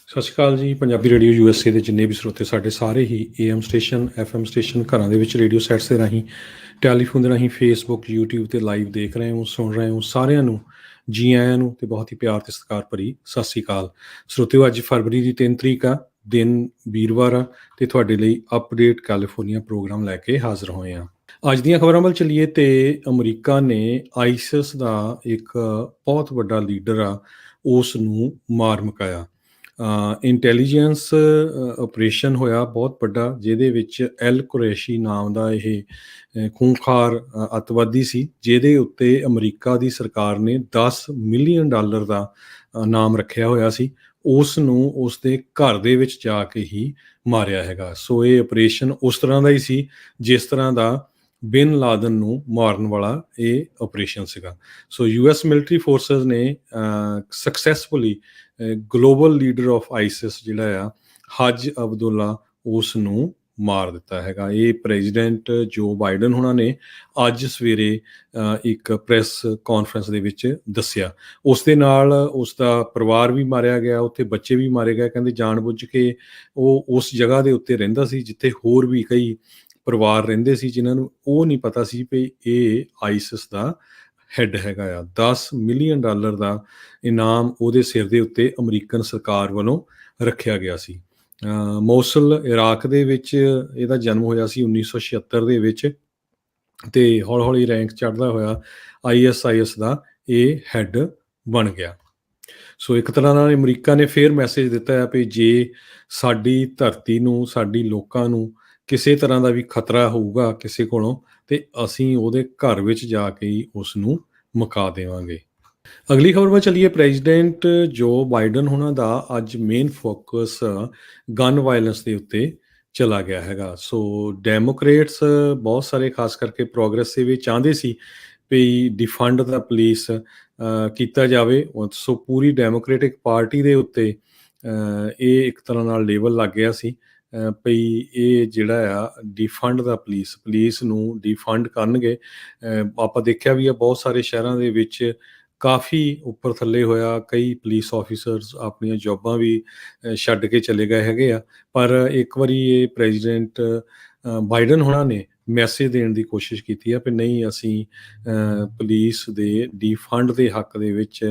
ਸਤਿ ਸ਼੍ਰੀ ਅਕਾਲ ਜੀ। Punjabi radio USA ਦੇ ਜਿੰਨੇ ਵੀ ਸਰੋਤੇ ਸਾਡੇ ਸਾਰੇ ਹੀ AM ਸਟੇਸ਼ਨ FM ਸਟੇਸ਼ਨ ਘਰਾਂ ਦੇ ਵਿੱਚ ਰੇਡੀਓ ਸੈਟਸ ਦੇ ਰਾਹੀਂ ਟੈਲੀਫੋਨ ਦੇ ਰਾਹੀਂ ਫੇਸਬੁੱਕ YouTube 'ਤੇ ਲਾਈਵ ਦੇਖ ਰਹੇ ਹੋ ਸੁਣ ਰਹੇ ਹੋ ਸਾਰਿਆਂ ਨੂੰ ਜੀ ਆਇਆਂ ਨੂੰ ਅਤੇ ਬਹੁਤ ਹੀ ਪਿਆਰ ਅਤੇ ਸਤਿਕਾਰ ਭਰੀ ਸਤਿ ਸ਼੍ਰੀ ਅਕਾਲ ਸਰੋਤਿਓ। ਅੱਜ ਫਰਵਰੀ ਦੀ 3 ਤਰੀਕ ਆ, ਦਿਨ ਵੀਰਵਾਰ ਆ ਅਤੇ ਤੁਹਾਡੇ ਲਈ ਅਪਡੇਟ ਕੈਲੀਫੋਰਨੀਆ ਪ੍ਰੋਗਰਾਮ ਲੈ ਕੇ ਹਾਜ਼ਰ ਹੋਏ ਹਾਂ। ਅੱਜ ਦੀਆਂ ਖਬਰਾਂ ਵੱਲ ਚੱਲੀਏ ਤੇ ਅਮਰੀਕਾ ਨੇ ਆਈਸਿਸ ਦਾ ਇੱਕ ਬਹੁਤ ਵੱਡਾ ਲੀਡਰ ਆ ਉਸ ਨੂੰ ਮਾਰ ਮੁਕਾਇਆ। ਇੰਟੈਲੀਜੈਂਸ ਆਪਰੇਸ਼ਨ ਹੋਇਆ ਬਹੁਤ ਵੱਡਾ, ਜਿਹਦੇ ਵਿੱਚ ਐਲ ਕੁਰੈਸ਼ੀ ਨਾਮ ਦਾ ਇਹ ਖੂੰਖਾਰ ਅੱਤਵਾਦੀ ਸੀ, ਜਿਹਦੇ ਉੱਤੇ ਅਮਰੀਕਾ ਦੀ ਸਰਕਾਰ ਨੇ $10 ਮਿਲੀਅਨ ਦਾ ਨਾਮ ਰੱਖਿਆ ਹੋਇਆ ਸੀ। ਉਸ ਨੂੰ ਉਸਦੇ ਘਰ ਦੇ ਵਿੱਚ ਜਾ ਕੇ ਹੀ ਮਾਰਿਆ ਹੈਗਾ। ਸੋ ਇਹ ਆਪਰੇਸ਼ਨ ਉਸ ਤਰ੍ਹਾਂ ਦਾ ਹੀ ਸੀ ਜਿਸ ਤਰ੍ਹਾਂ ਦਾ ਬਿਨ ਲਾਦਨ ਨੂੰ ਮਾਰਨ ਵਾਲਾ ਇਹ ਆਪਰੇਸ਼ਨ ਸੀਗਾ। ਸੋ US ਮਿਲਟਰੀ ਫੋਰਸਿਸ ਨੇ ਸਕਸੈਸਫੁਲੀ ਗਲੋਬਲ ਲੀਡਰ ਆਫ ਆਈਸਿਸ ਜਿਹੜਾ ਆ ਹਜ ਅਬਦੁੱਲਾ ਉਸ ਨੂੰ ਮਾਰ ਦਿੱਤਾ ਹੈਗਾ। ਇਹ ਪ੍ਰੈਜ਼ੀਡੈਂਟ ਜੋ ਬਾਈਡਨ ਹੋਣਾ ਨੇ ਅੱਜ ਸਵੇਰੇ ਇੱਕ ਪ੍ਰੈਸ ਕਾਨਫਰੰਸ ਦੇ ਵਿੱਚ ਦੱਸਿਆ। ਉਸ ਦੇ ਨਾਲ ਉਸ ਦਾ ਪਰਿਵਾਰ ਵੀ ਮਾਰਿਆ ਗਿਆ, ਉੱਥੇ ਬੱਚੇ ਵੀ ਮਾਰੇ ਗਏ। ਕਹਿੰਦੇ ਜਾਣ-ਬੁੱਝ ਕੇ ਉਹ ਉਸ ਜਗ੍ਹਾ ਦੇ ਉੱਤੇ ਰਹਿੰਦਾ ਸੀ ਜਿੱਥੇ ਹੋਰ ਵੀ ਕਈ ਪਰਿਵਾਰ ਰਹਿੰਦੇ ਸੀ, ਜਿਨ੍ਹਾਂ ਨੂੰ ਉਹ ਨਹੀਂ ਪਤਾ ਸੀ ਵੀ ਇਹ ਆਈਸਿਸ ਦਾ ਹੈੱਡ ਹੈਗਾ ਆ। $10 ਮਿਲੀਅਨ ਦਾ ਇਨਾਮ ਉਹਦੇ ਸਿਰ ਦੇ ਉੱਤੇ ਅਮਰੀਕਨ ਸਰਕਾਰ ਵੱਲੋਂ ਰੱਖਿਆ ਗਿਆ ਸੀ। ਮੋਸਲ ਇਰਾਕ ਦੇ ਵਿੱਚ ਇਹਦਾ ਜਨਮ ਹੋਇਆ ਸੀ 1976 ਦੇ ਵਿੱਚ, ਅਤੇ ਹੌਲੀ ਹੌਲੀ ਰੈਂਕ ਚੜ੍ਹਦਾ ਹੋਇਆ ISIS ਦਾ ਇਹ ਹੈੱਡ ਬਣ ਗਿਆ। ਸੋ ਇੱਕ ਤਰ੍ਹਾਂ ਨਾਲ ਅਮਰੀਕਾ ਨੇ ਫਿਰ ਮੈਸੇਜ ਦਿੱਤਾ ਹੈ ਵੀ ਜੇ ਸਾਡੀ ਧਰਤੀ ਨੂੰ, ਸਾਡੀ ਲੋਕਾਂ ਨੂੰ ਕਿਸੇ ਤਰ੍ਹਾਂ ਦਾ ਵੀ ਖਤਰਾ ਹੋਊਗਾ ਕਿਸੇ ਕੋਲੋਂ, ਤੇ ਅਸੀਂ ਉਹਦੇ ਘਰ ਵਿੱਚ ਜਾ ਕੇ ਹੀ ਉਸ ਨੂੰ ਮੁਕਾ ਦੇਵਾਂਗੇ। ਅਗਲੀ ਖਬਰ ਵੱਲ ਚੱਲੀਏ। ਪ੍ਰੈਜ਼ੀਡੈਂਟ ਜੋ ਬਾਈਡਨ ਹੋਣਾ ਦਾ ਅੱਜ ਮੇਨ ਫੋਕਸ ਗਨ ਵਾਇਲੈਂਸ ਦੇ ਉੱਤੇ ਚਲਾ ਗਿਆ ਹੈਗਾ। ਸੋ ਡੈਮੋਕਰੇਟਸ ਬਹੁਤ ਸਾਰੇ, ਖਾਸ ਕਰਕੇ ਪ੍ਰੋਗਰੈਸਿਵ, ਚਾਹੁੰਦੇ ਸੀ ਵੀ ਡਿਫੰਡ ਦਾ ਪੁਲਿਸ ਕੀਤਾ ਜਾਵੇ। ਸੋ ਪੂਰੀ ਡੈਮੋਕ੍ਰੇਟਿਕ ਪਾਰਟੀ ਦੇ ਉੱਤੇ ਇਹ ਇੱਕ ਤਰ੍ਹਾਂ ਨਾਲ ਲੇਬਲ ਲੱਗ ਗਿਆ ਸੀ ਭਈ ਇਹ ਜਿਹੜਾ ਆ ਡਿਫੰਡ ਦਾ ਪੁਲਿਸ ਨੂੰ ਡਿਫੰਡ ਕਰਨਗੇ। ਆਪਾਂ ਦੇਖਿਆ ਵੀ ਆ ਬਹੁਤ ਸਾਰੇ ਸ਼ਹਿਰਾਂ ਦੇ ਵਿੱਚ ਕਾਫੀ ਉੱਪਰ ਥੱਲੇ ਹੋਇਆ, ਕਈ ਪੁਲਿਸ ਆਫਿਸਰਸ ਆਪਣੀਆਂ ਜੋਬਾਂ ਵੀ ਛੱਡ ਕੇ ਚਲੇ ਗਏ ਹੈਗੇ ਆ। ਪਰ ਇੱਕ ਵਾਰੀ ਇਹ ਪ੍ਰੈਜ਼ੀਡੈਂਟ ਬਾਈਡਨ ਹੋਣਾ ਨੇ ਮੈਸੇਜ ਦੇਣ ਦੀ ਕੋਸ਼ਿਸ਼ ਕੀਤੀ ਆ ਵੀ ਨਹੀਂ, ਅਸੀਂ ਪੁਲਿਸ ਦੇ ਡਿਫੰਡ ਦੇ ਹੱਕ ਦੇ ਵਿੱਚ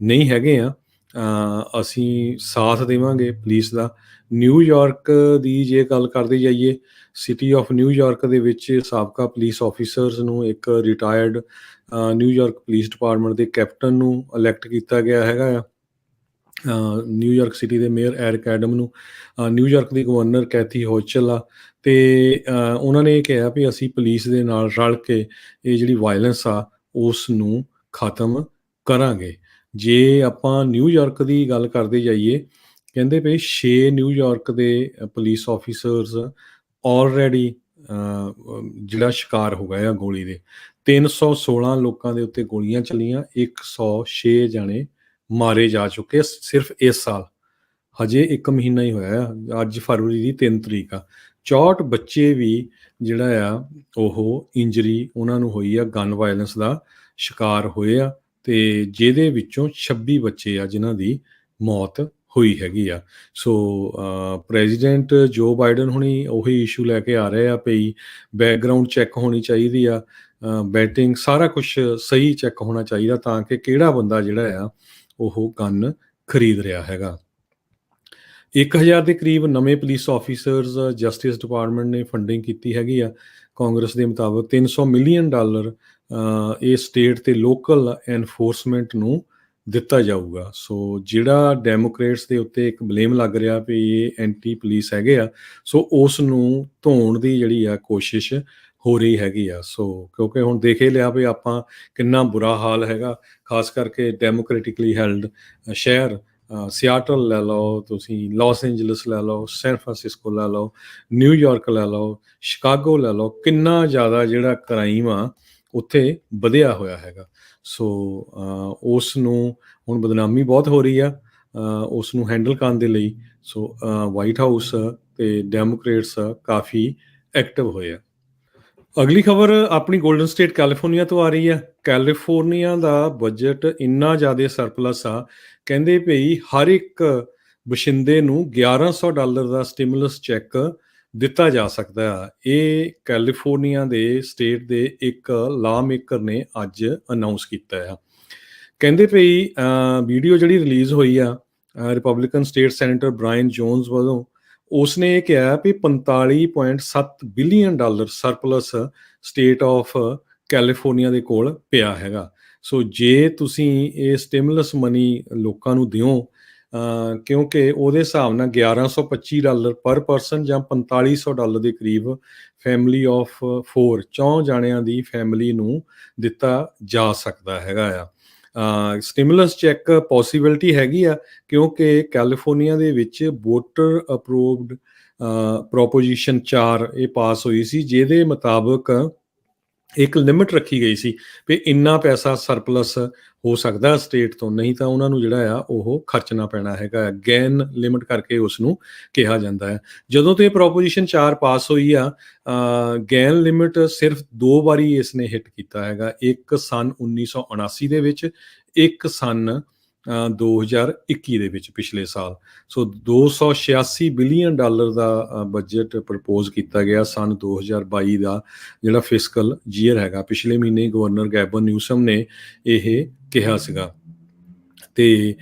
ਨਹੀਂ ਹੈਗੇ ਆ, ਅਸੀਂ ਸਾਥ ਦੇਵਾਂਗੇ ਪੁਲਿਸ ਦਾ। ਨਿਊਯਾਰਕ ਦੀ ਜੇ ਗੱਲ ਕਰਦੇ ਜਾਈਏ, ਸਿਟੀ ਆਫ ਨਿਊਯਾਰਕ ਦੇ ਵਿੱਚ ਸਾਬਕਾ ਪੁਲਿਸ ਆਫਿਸਰਸ ਨੂੰ ਇੱਕ ਰਿਟਾਇਰਡ ਨਿਊਯਾਰਕ ਪੁਲਿਸ ਡਿਪਾਰਟਮੈਂਟ ਦੇ ਕੈਪਟਨ ਨੂੰ ਇਲੈਕਟ ਕੀਤਾ ਗਿਆ ਹੈਗਾ ਆ। ਨਿਊਯਾਰਕ ਸਿਟੀ ਦੇ ਮੇਅਰ ਐਰਿਕ ਐਡਮ ਨੂੰ, ਨਿਊਯਾਰਕ ਦੀ ਗਵਰਨਰ ਕੈਥੀ ਹੋਚਲ ਆ, ਅਤੇ ਉਹਨਾਂ ਨੇ ਇਹ ਕਿਹਾ ਵੀ ਅਸੀਂ ਪੁਲਿਸ ਦੇ ਨਾਲ ਰਲ ਕੇ ਇਹ ਜਿਹੜੀ ਵਾਇਲੈਂਸ ਆ ਉਸ ਨੂੰ ਖਤਮ ਕਰਾਂਗੇ। ਜੇ ਆਪਾਂ ਨਿਊਯਾਰਕ ਦੀ ਗੱਲ ਕਰਦੇ ਜਾਈਏ, ਕਹਿੰਦੇ ਵੀ 6 ਨਿਊਯਾਰਕ ਦੇ ਪੁਲਿਸ ਆਫਿਸਰਸ ਆਲਰੈਡੀ ਜਿਹੜਾ ਸ਼ਿਕਾਰ ਹੋ ਗਏ ਆ ਗੋਲੀ ਦੇ। 316 ਲੋਕਾਂ ਦੇ ਉੱਤੇ ਗੋਲੀਆਂ ਚੱਲੀਆਂ, 106 ਜਾਣੇ ਮਾਰੇ ਜਾ ਚੁੱਕੇ ਸਿਰਫ ਇਸ ਸਾਲ। ਹਜੇ 1 ਮਹੀਨਾ ਹੀ ਹੋਇਆ ਆ, ਅੱਜ ਫਰਵਰੀ ਦੀ 3 ਤਰੀਕ ਆ। 64 ਬੱਚੇ ਵੀ ਜਿਹੜਾ ਆ ਉਹ ਇੰਜਰੀ ਉਹਨਾਂ ਨੂੰ ਹੋਈ ਆ, ਗਨ ਵਾਇਲੈਂਸ ਦਾ ਸ਼ਿਕਾਰ ਹੋਏ ਆ, ਅਤੇ ਜਿਹਦੇ ਵਿੱਚੋਂ 26 ਬੱਚੇ ਆ ਜਿਨ੍ਹਾਂ ਦੀ ਮੌਤ ਹੋਈ ਹੈਗੀ ਆ। ਸੋ ਪ੍ਰੈਜ਼ੀਡੈਂਟ ਜੋ ਬਾਈਡਨ ਹੁਣੀ ਉਹੀ ਇਸ਼ੂ ਲੈ ਕੇ ਆ ਰਹੇ ਆ ਵੀ ਬੈਕਗਰਾਊਂਡ ਚੈੱਕ ਹੋਣੀ ਚਾਹੀਦੀ ਆ, ਬੈਟਿੰਗ ਸਾਰਾ ਕੁਛ ਸਹੀ ਚੈੱਕ ਹੋਣਾ ਚਾਹੀਦਾ ਤਾਂ ਕਿ ਕਿਹੜਾ ਬੰਦਾ ਜਿਹੜਾ ਆ ਉਹ ਗਨ ਖਰੀਦ ਰਿਹਾ ਹੈਗਾ। 1000 ਦੇ ਕਰੀਬ ਨਵੇਂ ਪੁਲਿਸ ਆਫਿਸਰਸ ਜਸਟਿਸ ਡਿਪਾਰਟਮੈਂਟ ਨੇ ਫੰਡਿੰਗ ਕੀਤੀ ਹੈਗੀ ਆ। ਕਾਂਗਰਸ ਦੇ ਮੁਤਾਬਕ $300 ਮਿਲੀਅਨ ਇਹ ਸਟੇਟ ਤੇ ਲੋਕਲ ਐਨਫੋਰਸਮੈਂਟ ਨੂੰ ਦਿੱਤਾ ਜਾਊਗਾ। ਸੋ ਜਿਹੜਾ ਡੈਮੋਕਰੇਟਸ ਦੇ ਉੱਤੇ ਇੱਕ ਬਲੇਮ ਲੱਗ ਰਿਹਾ ਵੀ ਇਹ ਐਂਟੀ ਪੁਲਿਸ ਹੈਗੇ ਆ, ਸੋ ਉਸ ਨੂੰ ਧੋਣ ਦੀ ਜਿਹੜੀ ਆ ਕੋਸ਼ਿਸ਼ ਹੋ ਰਹੀ ਹੈਗੀ ਆ। ਸੋ ਕਿਉਂਕਿ ਹੁਣ ਦੇਖ ਹੀ ਲਿਆ ਵੀ ਆਪਾਂ ਕਿੰਨਾ ਬੁਰਾ ਹਾਲ ਹੈਗਾ, ਖਾਸ ਕਰਕੇ ਡੈਮੋਕ੍ਰੇਟਿਕਲੀ ਹੈਲਡ ਸ਼ਹਿਰ ਸਿਆਟਲ ਲੈ ਲਓ, ਤੁਸੀਂ ਲਾਸ ਐਂਜਲਸ ਲੈ ਲਓ, ਸੈਨ ਫਰਾਂਸਿਸਕੋ ਲੈ ਲਓ, ਨਿਊਯਾਰਕ ਲੈ ਲਓ, ਸ਼ਿਕਾਗੋ ਲੈ ਲਓ, ਕਿੰਨਾ ਜ਼ਿਆਦਾ ਜਿਹੜਾ ਕ੍ਰਾਈਮ ਆ ਉੱਥੇ ਵਧਿਆ ਹੋਇਆ ਹੈਗਾ। ਸੋ ਉਸ ਨੂੰ ਹੁਣ ਬਦਨਾਮੀ ਬਹੁਤ ਹੋ ਰਹੀ ਆ, ਉਸ ਨੂੰ ਹੈਂਡਲ ਕਰਨ ਦੇ ਲਈ ਸੋ ਵਾਈਟ ਹਾਊਸ ਅਤੇ ਡੈਮੋਕਰੇਟਸ ਕਾਫੀ ਐਕਟਿਵ ਹੋਏ ਆ। ਅਗਲੀ ਖਬਰ ਆਪਣੀ ਗੋਲਡਨ ਸਟੇਟ ਕੈਲੀਫੋਰਨੀਆ ਤੋਂ ਆ ਰਹੀ ਆ। ਕੈਲੀਫੋਰਨੀਆ ਦਾ ਬਜਟ ਇੰਨਾ ਜ਼ਿਆਦਾ ਸਰਪਲਸ ਆ, ਕਹਿੰਦੇ ਭਈ ਹਰ ਇੱਕ ਵਸ਼ਿੰਦੇ ਨੂੰ $1100 ਦਾ ਸਟਿਮੂਲਸ ਚੈੱਕ ਦਿੱਤਾ ਜਾ ਸਕਦਾ ਹੈ। ਇਹ ਕੈਲੀਫੋਰਨੀਆ ਦੇ ਸਟੇਟ ਦੇ ਇੱਕ ਲਾ ਮੇਕਰ ਨੇ ਅੱਜ ਅਨਾਉਂਸ ਕੀਤਾ ਆ। ਕਹਿੰਦੇ ਭਈ ਵੀਡੀਓ ਜਿਹੜੀ ਰਿਲੀਜ਼ ਹੋਈ ਆ Republican state senator Brian Jones ਵੱਲੋਂ, ਉਸਨੇ ਇਹ ਕਿਹਾ ਵੀ $45.7 billion surplus state of California ਦੇ ਕੋਲ ਪਿਆ ਹੈਗਾ। ਸੋ ਜੇ ਤੁਸੀਂ ਇਹ ਸਟਿਮੂਲਸ ਮਨੀ ਲੋਕਾਂ ਨੂੰ ਦਿਓ, ਕਿਉਂਕਿ ਉਹਦੇ ਹਿਸਾਬ ਨਾਲ $1125 ਪਰ ਪਰਸਨ ਜਾਂ $4500 ਦੇ ਕਰੀਬ ਫੈਮਿਲੀ ਆਫ 4 ਚੌਂ ਜਾਣਿਆਂ ਦੀ ਫੈਮਿਲੀ ਨੂੰ ਦਿੱਤਾ ਜਾ ਸਕਦਾ ਹੈਗਾ ਆ। ਸਟਿਮੂਲਸ ਚੈੱਕ ਪੋਸੀਬਿਲਿਟੀ ਹੈਗੀ ਆ, ਕਿਉਂਕਿ ਕੈਲੀਫੋਰਨੀਆ ਦੇ ਵਿੱਚ ਵੋਟਰ ਅਪਰੂਵਡ ਪ੍ਰੋਪੋਜੀਸ਼ਨ 4 ਇਹ ਪਾਸ ਹੋਈ ਸੀ, ਜਿਹਦੇ ਮੁਤਾਬਕ ਇੱਕ ਲਿਮਿਟ ਰੱਖੀ ਗਈ ਸੀ ਵੀ ਇੰਨਾ ਪੈਸਾ ਸਰਪਲਸ ਹੋ ਸਕਦਾ ਸਟੇਟ ਤੋਂ, ਨਹੀਂ ਤਾਂ ਉਹਨਾਂ ਨੂੰ ਜਿਹੜਾ ਆ ਉਹ ਖਰਚਣਾ ਪੈਣਾ ਹੈਗਾ। ਗੈਨ ਲਿਮਿਟ ਕਰਕੇ ਉਸ ਨੂੰ ਕਿਹਾ ਜਾਂਦਾ ਹੈ। ਜਦੋਂ ਤੋਂ ਇਹ ਪ੍ਰੋਪੋਜੀਸ਼ਨ 4 ਪਾਸ ਹੋਈ ਆ, ਗੈਨ ਲਿਮਿਟ ਸਿਰਫ 2 ਵਾਰੀ ਇਸ ਨੇ ਹਿੱਟ ਕੀਤਾ ਹੈਗਾ, ਇੱਕ ਸਨ 1979 ਦੇ ਵਿੱਚ, ਇੱਕ ਸਨ 2021 ਦੇ ਵਿੱਚ, ਪਿਛਲੇ ਸਾਲ। ਸੋ $286 ਬਿਲੀਅਨ ਦਾ ਬਜਟ ਪ੍ਰਪੋਜ਼ ਕੀਤਾ ਗਿਆ ਸਨ 2022 ਦਾ ਜਿਹੜਾ ਫਿਸਕਲ ਜੀਅਰ ਹੈਗਾ। ਪਿਛਲੇ ਮਹੀਨੇ ਗਵਰਨਰ ਗੈਬਨ ਨਿਊਸਮ ਨੇ ਇਹ ਕਿਹਾ ਸੀਗਾ। ਤੇ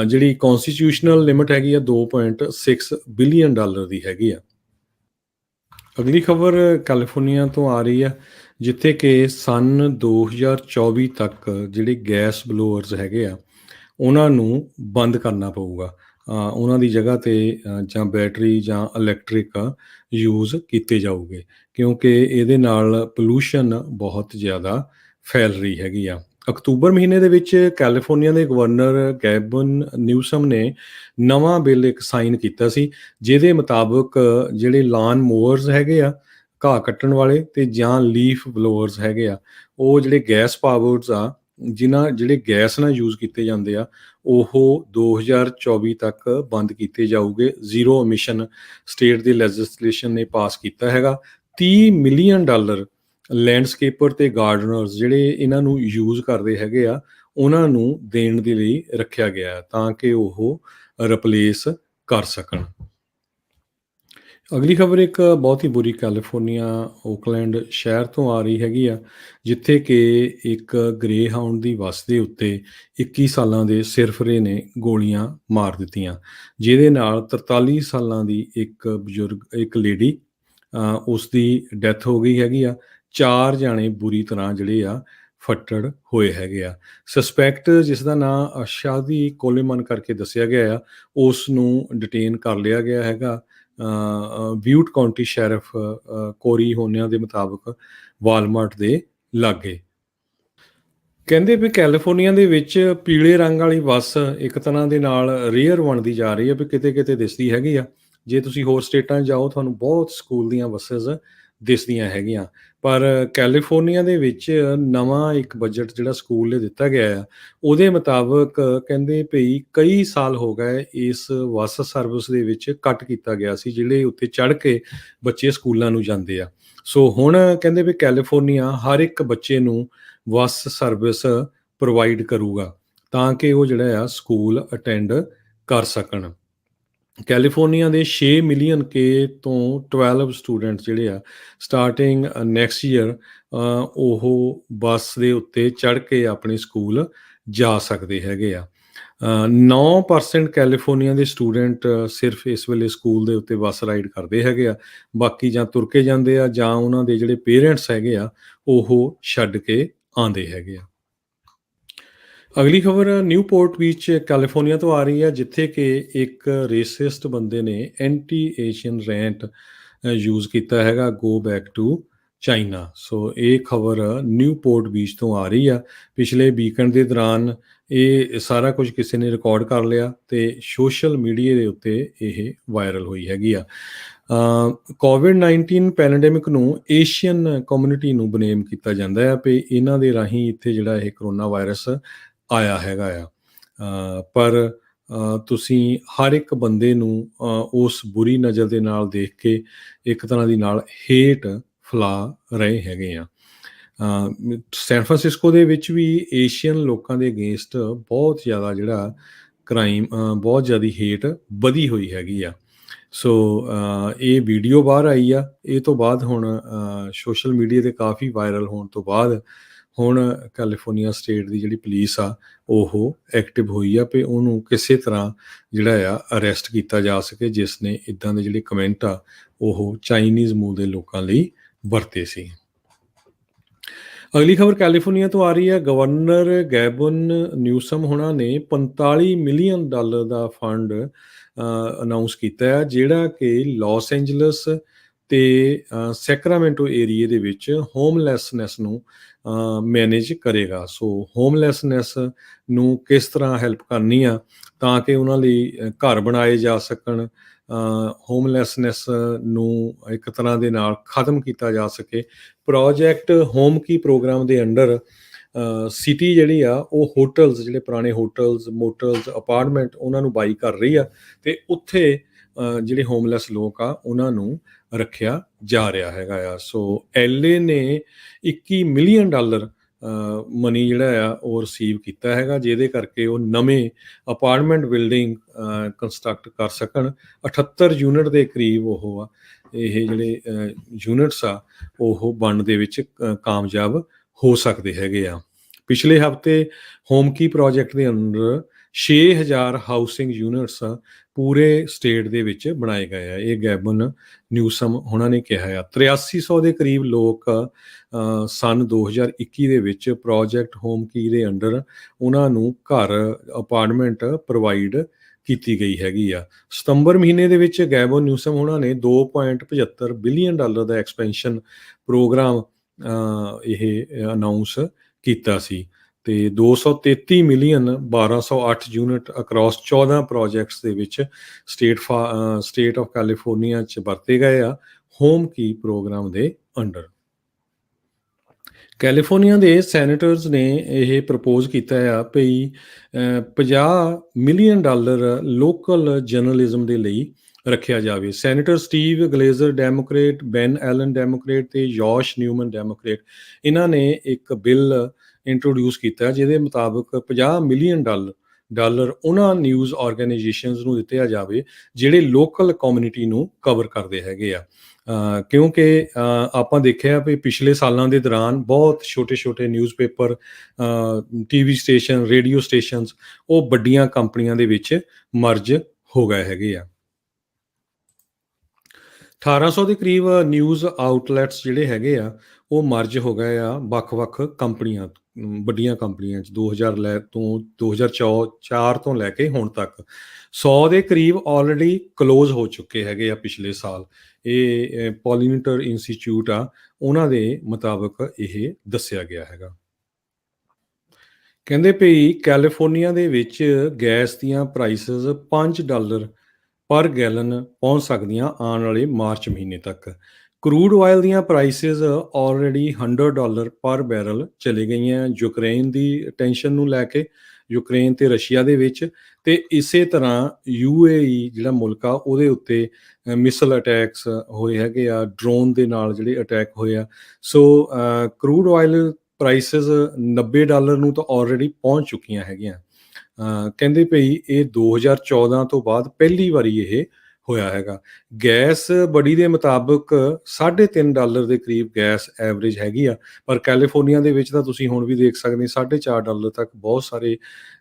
ਜਿਹੜੀ ਕੌਨਸਟੀਟਿਊਸ਼ਨਲ ਲਿਮਿਟ ਹੈਗੀ ਆ $2.6 ਬਿਲੀਅਨ ਦੀ ਹੈਗੀ ਆ। ਅਗਲੀ ਖਬਰ ਕੈਲੀਫੋਰਨੀਆ ਤੋਂ ਆ ਰਹੀ ਆ, ਜਿੱਥੇ ਕਿ ਸਨ 2024 ਤੱਕ ਜਿਹੜੇ ਗੈਸ ਬਲੋਅਰਸ ਹੈਗੇ ਆ ਉਹਨਾਂ ਨੂੰ ਬੰਦ ਕਰਨਾ ਪਊਗਾ। ਉਹਨਾਂ ਦੀ ਜਗ੍ਹਾ 'ਤੇ ਜਾਂ ਬੈਟਰੀ ਜਾਂ ਇਲੈਕਟ੍ਰਿਕ ਯੂਜ਼ ਕੀਤੇ ਜਾਊਗੇ, ਕਿਉਂਕਿ ਇਹਦੇ ਨਾਲ ਪੋਲੂਸ਼ਨ ਬਹੁਤ ਜ਼ਿਆਦਾ ਫੈਲ ਰਹੀ ਹੈਗੀ ਆ। ਅਕਤੂਬਰ ਮਹੀਨੇ ਦੇ ਵਿੱਚ ਕੈਲੀਫੋਰਨੀਆ ਦੇ ਗਵਰਨਰ ਗੈਬਨ ਨਿਊਸਮ ਨੇ ਨਵਾਂ ਬਿੱਲ ਇੱਕ ਸਾਈਨ ਕੀਤਾ ਸੀ, ਜਿਹਦੇ ਮੁਤਾਬਕ ਜਿਹੜੇ ਲਾਨ ਮੋਵਰਸ ਹੈਗੇ ਆ ਘਾਹ ਕੱਟਣ ਵਾਲੇ ਤੇ ਜਾਂ ਲੀਫ ਬਲੋਅਰਸ ਹੈਗੇ ਆ, ਉਹ ਜਿਹੜੇ ਗੈਸ ਪਾਵਰਡਸ ਆ ਜਿਹੜੇ ਗੈਸ ਨਾਲ ਯੂਜ਼ ਕੀਤੇ ਜਾਂਦੇ ਆ, ਉਹ 2024 ਤੱਕ ਬੰਦ ਕੀਤੇ ਜਾਊਗੇ। ਜ਼ੀਰੋ ਐਮਿਸ਼ਨ ਸਟੇਟ ਦੀ ਲੈਜਿਸਲੇਸ਼ਨ ਨੇ ਪਾਸ ਕੀਤਾ ਹੈਗਾ। $30 ਮਿਲੀਅਨ ਲੈਂਡਸਕੇਪਰ ਤੇ ਗਾਰਡਨਰਸ ਜਿਹੜੇ ਇਹਨਾਂ ਨੂੰ ਯੂਜ਼ ਕਰਦੇ ਹੈਗੇ ਆ, ਉਹਨਾਂ ਨੂੰ ਦੇਣ ਦੇ ਲਈ ਰੱਖਿਆ ਗਿਆ ਤਾਂ ਕਿ ਉਹ ਰਿਪਲੇਸ ਕਰ ਸਕਣ। ਅਗਲੀ ਖਬਰ ਇੱਕ ਬਹੁਤ ਹੀ ਬੁਰੀ ਕੈਲੀਫੋਰਨੀਆ ਓਕਲੈਂਡ ਸ਼ਹਿਰ ਤੋਂ ਆ ਰਹੀ ਹੈਗੀ ਆ, ਜਿੱਥੇ ਕਿ ਇੱਕ ਗ੍ਰੇ ਹਾਊਂਡ ਦੀ ਬੱਸ ਦੇ ਉੱਤੇ 21 ਸਾਲਾਂ ਦੇ ਸਿਰਫਰੇ ਨੇ ਗੋਲੀਆਂ ਮਾਰ ਦਿੱਤੀਆਂ, ਜਿਹਦੇ ਨਾਲ 43 ਸਾਲਾਂ ਦੀ ਇੱਕ ਬਜ਼ੁਰਗ ਇੱਕ ਲੇਡੀ ਉਸ ਦੀ ਡੈਥ ਹੋ ਗਈ ਹੈਗੀ ਆ। 4 ਜਾਣੇ ਬੁਰੀ ਤਰ੍ਹਾਂ ਜਿਹੜੇ ਆ ਫੱਟੜ ਹੋਏ ਹੈਗੇ ਆ। ਸਸਪੈਕਟ ਜਿਸ ਦਾ ਨਾਂ ਸ਼ਾਦੀ ਕੋਲੇਮਨ ਕਰਕੇ ਦੱਸਿਆ ਗਿਆ ਆ, ਉਸ ਨੂੰ ਡਿਟੇਨ ਕਰ ਲਿਆ ਗਿਆ ਹੈਗਾ ਬਿਊਟ ਕਾਉਂਟੀ ਸ਼ੈਰਿਫ ਕੋਰੀ ਹੋਨਿਆਂ ਦੇ ਮੁਤਾਬਕ ਵਾਲਮਾਰਟ ਦੇ ਲਾਗੇ। ਕਹਿੰਦੇ ਵੀ ਕੈਲੀਫੋਰਨੀਆ ਦੇ ਵਿੱਚ ਪੀਲੇ ਰੰਗ ਵਾਲੀ ਬੱਸ ਇੱਕ ਤਰ੍ਹਾਂ ਦੇ ਨਾਲ ਰੇਅਰ ਬਣਦੀ ਜਾ ਰਹੀ ਹੈ, ਵੀ ਕਿਤੇ ਕਿਤੇ ਦਿਸਦੀ ਹੈਗੀ ਆ। ਜੇ ਤੁਸੀਂ ਹੋਰ ਸਟੇਟਾਂ 'ਚ ਜਾਓ ਤੁਹਾਨੂੰ ਬਹੁਤ ਸਕੂਲ ਦੀਆਂ ਬੱਸਸ ਦਿਸਦੀਆਂ ਹੈਗੀਆਂ, ਪਰ ਕੈਲੀਫੋਰਨੀਆ ਦੇ ਵਿੱਚ ਨਵਾਂ ਇੱਕ ਬਜਟ ਜਿਹੜਾ ਸਕੂਲ ਨੇ ਦਿੱਤਾ ਗਿਆ ਆ, ਉਹਦੇ ਮੁਤਾਬਕ ਕਹਿੰਦੇ ਭਈ ਕਈ ਸਾਲ ਹੋ ਗਏ ਇਸ ਬੱਸ ਸਰਵਿਸ ਦੇ ਵਿੱਚ ਕੱਟ ਕੀਤਾ ਗਿਆ ਸੀ, ਜਿਹੜੇ ਉੱਤੇ ਚੜ੍ਹ ਕੇ ਬੱਚੇ ਸਕੂਲਾਂ ਨੂੰ ਜਾਂਦੇ ਆ। ਸੋ ਹੁਣ ਕਹਿੰਦੇ ਵੀ ਕੈਲੀਫੋਰਨੀਆ ਹਰ ਇੱਕ ਬੱਚੇ ਨੂੰ ਬੱਸ ਸਰਵਿਸ ਪ੍ਰੋਵਾਈਡ ਕਰੂਗਾ ਤਾਂ ਕਿ ਉਹ ਜਿਹੜਾ ਆ ਸਕੂਲ ਅਟੈਂਡ ਕਰ ਸਕਣ। ਕੈਲੀਫੋਰਨੀਆ ਦੇ 6 ਮਿਲੀਅਨ ਕੇ ਤੋਂ 12 ਸਟੂਡੈਂਟ ਜਿਹੜੇ ਆ ਸਟਾਰਟਿੰਗ ਨੈਕਸਟ ਈਅਰ ਉਹ ਬੱਸ ਦੇ ਉੱਤੇ ਚੜ੍ਹ ਕੇ ਆਪਣੇ ਸਕੂਲ ਜਾ ਸਕਦੇ ਹੈਗੇ ਆ। 9% ਕੈਲੀਫੋਰਨੀਆ ਦੇ ਸਟੂਡੈਂਟ ਸਿਰਫ ਇਸ ਵੇਲੇ ਸਕੂਲ ਦੇ ਉੱਤੇ ਬੱਸ ਰਾਈਡ ਕਰਦੇ ਹੈਗੇ ਆ, ਬਾਕੀ ਜਾਂ ਤੁਰ ਕੇ ਜਾਂਦੇ ਆ ਜਾਂ ਉਹਨਾਂ ਦੇ ਜਿਹੜੇ ਪੇਰੈਂਟਸ ਹੈਗੇ ਆ ਉਹ ਛੱਡ ਕੇ ਆਉਂਦੇ ਹੈਗੇ ਆ। ਅਗਲੀ ਖਬਰ ਨਿਊਪੋਰਟ ਬੀਚ ਕੈਲੀਫੋਰਨੀਆ ਤੋਂ ਆ ਰਹੀ ਹੈ, ਜਿੱਥੇ ਕਿ ਇੱਕ ਰੇਸਿਸਟ ਬੰਦੇ ਨੇ ਐਂਟੀ ਏਸ਼ੀਅਨ ਰੈਂਟ ਯੂਜ਼ ਕੀਤਾ ਹੈਗਾ, ਗੋ ਬੈਕ ਟੂ ਚਾਈਨਾ। ਸੋ ਇਹ ਖਬਰ ਨਿਊਪੋਰਟ ਬੀਚ ਤੋਂ ਆ ਰਹੀ ਆ। ਪਿਛਲੇ ਵੀਕਐਂਡ ਦੇ ਦੌਰਾਨ ਇਹ ਸਾਰਾ ਕੁਝ ਕਿਸੇ ਨੇ ਰਿਕਾਰਡ ਕਰ ਲਿਆ ਤੇ ਸੋਸ਼ਲ ਮੀਡੀਆ ਦੇ ਉੱਤੇ ਇਹ ਵਾਇਰਲ ਹੋਈ ਹੈਗੀ ਆ। ਕੋਵਿਡ-19 ਪੈਂਡੇਮਿਕ ਨੂੰ ਏਸ਼ੀਅਨ ਕਮਿਊਨਿਟੀ ਨੂੰ ਬਲੇਮ ਕੀਤਾ ਜਾਂਦਾ ਹੈ ਵੀ ਇਹਨਾਂ ਦੇ ਰਾਹੀਂ ਇੱਥੇ ਜਿਹੜਾ ਇਹ ਕਰੋਨਾ ਵਾਇਰਸ ਆਇਆ ਹੈਗਾ ਆ। ਪਰ ਤੁਸੀਂ ਹਰ ਇੱਕ ਬੰਦੇ ਨੂੰ ਉਸ ਬੁਰੀ ਨਜ਼ਰ ਦੇ ਨਾਲ ਦੇਖ ਕੇ ਇੱਕ ਤਰ੍ਹਾਂ ਦੀ ਨਾਲ ਹੇਟ ਫੈਲਾ ਰਹੇ ਹੈਗੇ ਆ। ਸੈਨ ਫਰਾਂਸਿਸਕੋ ਦੇ ਵਿੱਚ ਵੀ ਏਸ਼ੀਅਨ ਲੋਕਾਂ ਦੇ ਅਗੇਂਸਟ ਬਹੁਤ ਜ਼ਿਆਦਾ ਜਿਹੜਾ ਕ੍ਰਾਈਮ ਬਹੁਤ ਜ਼ਿਆਦਾ ਹੇਟ ਵਧੀ ਹੋਈ ਹੈਗੀ ਆ। ਸੋ ਇਹ ਵੀਡੀਓ ਬਾਹਰ ਆਈ ਆ, ਇਹ ਤੋਂ ਬਾਅਦ ਹੁਣ ਸੋਸ਼ਲ ਮੀਡੀਆ 'ਤੇ ਕਾਫੀ ਵਾਇਰਲ ਹੋਣ ਤੋਂ ਬਾਅਦ ਹੁਣ ਕੈਲੀਫੋਰਨੀਆ ਸਟੇਟ ਦੀ ਜਿਹੜੀ ਪੁਲਿਸ ਆ ਉਹ ਐਕਟਿਵ ਹੋਈ ਆ ਵੀ ਉਹਨੂੰ ਕਿਸੇ ਤਰ੍ਹਾਂ ਜਿਹੜਾ ਆ ਅਰੈਸਟ ਕੀਤਾ ਜਾ ਸਕੇ, ਜਿਸ ਨੇ ਇੱਦਾਂ ਦੇ ਜਿਹੜੇ ਕਮੈਂਟ ਆ ਉਹ ਚਾਈਨੀਜ਼ ਮੂਲ ਦੇ ਲੋਕਾਂ ਲਈ ਵਰਤੇ ਸੀ। ਅਗਲੀ ਖਬਰ ਕੈਲੀਫੋਰਨੀਆ ਤੋਂ ਆ ਰਹੀ ਹੈ। ਗਵਰਨਰ ਗੈਬਨ ਨਿਊਸਮ ਹੋਣਾ ਨੇ $45 ਮਿਲੀਅਨ ਦਾ ਫੰਡ ਅਨਾਊਂਸ ਕੀਤਾ ਹੈ, ਜਿਹੜਾ ਕਿ ਲਾਸ ਐਂਜਲਸ ਤੇ ਸੈਕਰਾਮੈਂਟੋ ਏਰੀਏ ਦੇ ਵਿੱਚ ਹੋਮਲੈਸਨੈਸ ਨੂੰ ਮੈਨੇਜ ਕਰੇਗਾ। ਸੋ ਹੋਮਲੈਸਨੈਸ ਨੂੰ ਕਿਸ ਤਰ੍ਹਾਂ ਹੈਲਪ ਕਰਨੀ ਆ ਤਾਂ ਕਿ ਉਹਨਾਂ ਲਈ ਘਰ ਬਣਾਏ ਜਾ ਸਕਣ, ਹੋਮਲੈਸਨੈਸ ਨੂੰ ਇੱਕ ਤਰ੍ਹਾਂ ਦੇ ਨਾਲ ਖਤਮ ਕੀਤਾ ਜਾ ਸਕੇ। ਪ੍ਰੋਜੈਕਟ ਹੋਮ ਕੀ ਪ੍ਰੋਗਰਾਮ ਦੇ ਅੰਡਰ ਸਿਟੀ ਜਿਹੜੀ ਆ ਉਹ ਹੋਟਲਸ, ਜਿਹੜੇ ਪੁਰਾਣੇ ਹੋਟਲਸ, ਮੋਟਲਸ, ਅਪਾਰਟਮੈਂਟ, ਉਹਨਾਂ ਨੂੰ ਬਾਈ ਕਰ ਰਹੀ ਆ ਅਤੇ ਉੱਥੇ ਜਿਹੜੇ ਹੋਮਲੈਸ ਲੋਕ ਆ ਉਹਨਾਂ ਨੂੰ ਰੱਖਿਆ ਜਾ ਰਿਹਾ ਹੈਗਾ ਆ। ਸੋ LA ਨੇ $21 ਮਿਲੀਅਨ ਮਨੀ ਜਿਹੜਾ ਆ ਉਹ ਰਿਸੀਵ ਕੀਤਾ ਹੈਗਾ, ਜਿਹਦੇ ਕਰਕੇ ਉਹ ਨਵੇਂ ਅਪਾਰਟਮੈਂਟ ਬਿਲਡਿੰਗ ਕੰਸਟਰਕਟ ਕਰ ਸਕਣ। 78 ਯੂਨਿਟ ਦੇ ਕਰੀਬ ਉਹ ਆ, ਇਹ ਜਿਹੜੇ ਯੂਨਿਟਸ ਆ ਉਹ ਬਣਨ ਦੇ ਵਿੱਚ ਕਾਮਯਾਬ ਹੋ ਸਕਦੇ ਹੈਗੇ ਆ। ਪਿਛਲੇ ਹਫ਼ਤੇ ਹੋਮ ਕੀ ਪ੍ਰੋਜੈਕਟ ਦੇ ਅੰਡਰ 6000 ਹਾਊਸਿੰਗ ਯੂਨਿਟਸ ਪੂਰੇ ਸਟੇਟ ਦੇ ਵਿੱਚ ਬਣਾਏ ਗਏ ਆ। ਇਹ ਗੈਬਨ ਨਿਊਸਮ ਉਹਨਾਂ ਨੇ ਕਿਹਾ ਆ। 8300 ਦੇ ਕਰੀਬ ਲੋਕ ਸੰਨ 2021 ਦੇ ਵਿੱਚ ਪ੍ਰੋਜੈਕਟ ਹੋਮ ਕੀ ਦੇ ਅੰਡਰ ਉਹਨਾਂ ਨੂੰ ਘਰ, ਅਪਾਰਟਮੈਂਟ ਪ੍ਰੋਵਾਈਡ ਕੀਤੀ ਗਈ ਹੈਗੀ ਆ। ਸਤੰਬਰ ਮਹੀਨੇ ਦੇ ਵਿੱਚ ਗੈਬਨ ਨਿਊਸਮ ਉਹਨਾਂ ਨੇ $2.75 ਬਿਲੀਅਨ ਦਾ ਐਕਸਪੈਂਸ਼ਨ ਪ੍ਰੋਗਰਾਮ ਇਹ ਅਨਾਊਂਸ ਕੀਤਾ ਸੀ ਅਤੇ 233 ਮਿਲੀਅਨ 1208 ਯੂਨਿਟ ਅਕਰੋਸ 14 ਪ੍ਰੋਜੈਕਟਸ ਦੇ ਵਿੱਚ ਸਟੇਟ ਆਫ ਕੈਲੀਫੋਰਨੀਆ 'ਚ ਵਰਤੇ ਗਏ ਆ ਹੋਮ ਕੀ ਪ੍ਰੋਗਰਾਮ ਦੇ ਅੰਡਰ। ਕੈਲੀਫੋਰਨੀਆ ਦੇ ਸੈਨੇਟਰਸ ਨੇ ਇਹ ਪ੍ਰਪੋਜ਼ ਕੀਤਾ ਆ ਵੀ $50 ਮਿਲੀਅਨ ਲੋਕਲ ਜਰਨਲਿਜ਼ਮ ਦੇ ਲਈ ਰੱਖਿਆ ਜਾਵੇ। Senator Steve Glazer Democrat, Ben Allen Democrat ਤੇ ਯੋਸ਼ ਨਿਊਮਨ ਡੈਮੋਕਰੇਟ, ਇਹਨਾਂ ਨੇ ਇੱਕ ਬਿੱਲ ਇੰਟਰੋਡਿਊਸ ਕੀਤਾ ਜਿਹਦੇ ਮੁਤਾਬਕ $50 ਮਿਲੀਅਨ ਉਹਨਾਂ ਨਿਊਜ਼ ਆਰਗੇਨਾਈਜੇਸ਼ਨਸ ਨੂੰ ਦਿੱਤੇ ਜਾਵੇ ਜਿਹੜੇ ਲੋਕਲ ਕਮਿਊਨਿਟੀ ਨੂੰ ਕਵਰ ਕਰਦੇ ਹੈਗੇ ਆ। ਕਿਉਂਕਿ ਆਪਾਂ ਦੇਖਿਆ ਵੀ ਪਿਛਲੇ ਸਾਲਾਂ ਦੇ ਦੌਰਾਨ ਬਹੁਤ ਛੋਟੇ newspaper, TV station, radio stations ਉਹ ਵੱਡੀਆਂ ਕੰਪਨੀਆਂ ਦੇ ਵਿੱਚ ਮਰਜ ਹੋ ਗਏ ਹੈਗੇ ਆ। 1800 ਦੇ ਕਰੀਬ ਨਿਊਜ਼ ਆਊਟਲੈਟਸ ਜਿਹੜੇ ਹੈਗੇ ਆ ਉਹ ਮਰਜ ਹੋ ਗਏ ਆ ਵੱਖ-ਵੱਖ ਕੰਪਨੀਆਂ, ਵੱਡੀਆਂ ਕੰਪਨੀਆਂ 'ਚ 2004 ਤੋਂ ਲੈ ਕੇ ਹੁਣ ਤੱਕ 100 ਦੇ ਕਰੀਬ ਆਲਰੇਡੀ ਕਲੋਜ਼ ਹੋ ਚੁੱਕੇ ਹੈਗੇ ਆ ਪਿਛਲੇ ਸਾਲ। ਇਹ ਪੋਲੀਨੀਟਰ ਇੰਸਟੀਚਿਊਟ ਆ, ਉਹਨਾਂ ਦੇ ਮੁਤਾਬਕ ਇਹ ਦੱਸਿਆ ਗਿਆ ਹੈਗਾ। ਕਹਿੰਦੇ ਭਈ ਕੈਲੀਫੋਰਨੀਆ ਦੇ ਵਿੱਚ ਗੈਸ ਦੀਆਂ ਪ੍ਰਾਈਸਿਸ $5 ਪਰ ਗੈਲਨ ਪਹੁੰਚ ਸਕਦੀਆਂ ਆਉਣ ਵਾਲੇ ਮਾਰਚ ਮਹੀਨੇ ਤੱਕ। ਕਰੂਡ ਆਇਲ ਦੀਆਂ ਪ੍ਰਾਈਸਿਸ ਆਲਰੇਡੀ $100 ਪਰ ਬੈਰਲ ਚਲੇ ਗਈਆਂ ਯੂਕਰੇਨ ਦੀ ਟੈਂਸ਼ਨ ਨੂੰ ਲੈ ਕੇ, ਯੂਕਰੇਨ ਤੇ ਰਸ਼ੀਆ ਦੇ ਵਿੱਚ, ਤੇ ਇਸੇ ਤਰ੍ਹਾਂ UAE ਜਿਹੜਾ ਮੁਲਕ ਆ ਉਹਦੇ ਉੱਤੇ ਮਿਸਲ ਅਟੈਕਸ ਹੋਏ ਹੈਗੇ ਆ, ਡਰੋਨ ਦੇ ਨਾਲ ਜਿਹੜੇ ਅਟੈਕ ਹੋਏ ਆ। ਸੋ ਕਰੂਡ ਆਇਲ ਪ੍ਰਾਈਸਿਸ $90 ਨੂੰ ਤਾਂ ਆਲਰੇਡੀ ਪਹੁੰਚ ਚੁੱਕੀਆਂ ਹੈਗੀਆਂ। ਕਹਿੰਦੇ ਭਈ ਇਹ 2014 ਤੋਂ ਬਾਅਦ ਪਹਿਲੀ ਵਾਰੀ ਇਹ ਹੋਇਆ ਹੈਗਾ। ਗੈਸ ਬੜੀ ਦੇ ਮੁਤਾਬਕ $3.5 ਦੇ ਕਰੀਬ ਗੈਸ ਐਵਰੇਜ ਹੈਗੀ ਆ, ਪਰ ਕੈਲੀਫੋਰਨੀਆ ਦੇ ਵਿੱਚ ਤਾਂ ਤੁਸੀਂ ਹੁਣ ਵੀ ਦੇਖ ਸਕਦੇ $4.5 ਤੱਕ ਬਹੁਤ ਸਾਰੇ